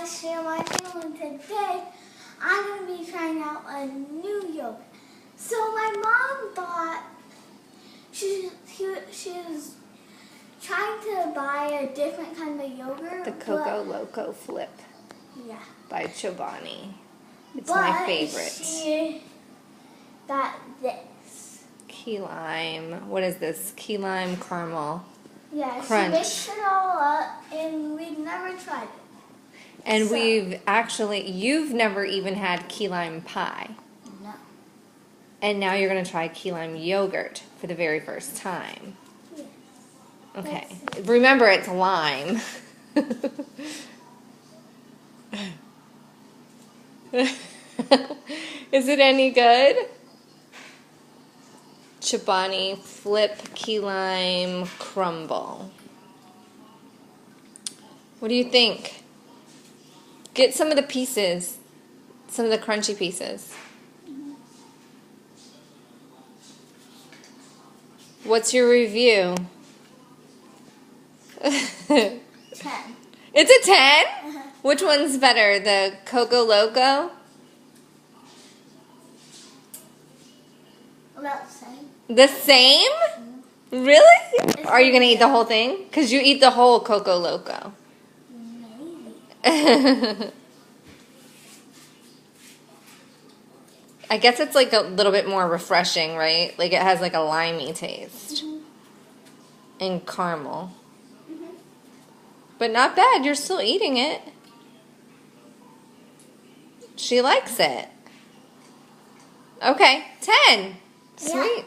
share my family today. I'm going to be trying out a new yogurt. So my mom thought she was trying to buy a different kind of yogurt. The Coco Loco Flip. Yeah. By Chobani. It's my favorite. She got this. Keylime. What is this? Keylime caramel. Yeah, Crunch. She mixed it all up, and we've never tried it. And you've never even had key lime pie. No. And now you're going to try key lime yogurt for the very first time. Yes. Okay. Remember, it's lime. Is it any good? Chobani Flip Key Lime Crumble. What do you think? Get some of the pieces, some of the crunchy pieces. What's your review? 10. It's a 10? Which one's better, the Coco Loco? About the same. The same? Really? Are you going to eat the whole thing? Because you eat the whole Coco Loco. Maybe. I guess it's like a little bit more refreshing, right? Like it has like a limey taste. And caramel. But not bad. You're still eating it. She likes it. Okay, 10. Sweet. Yeah.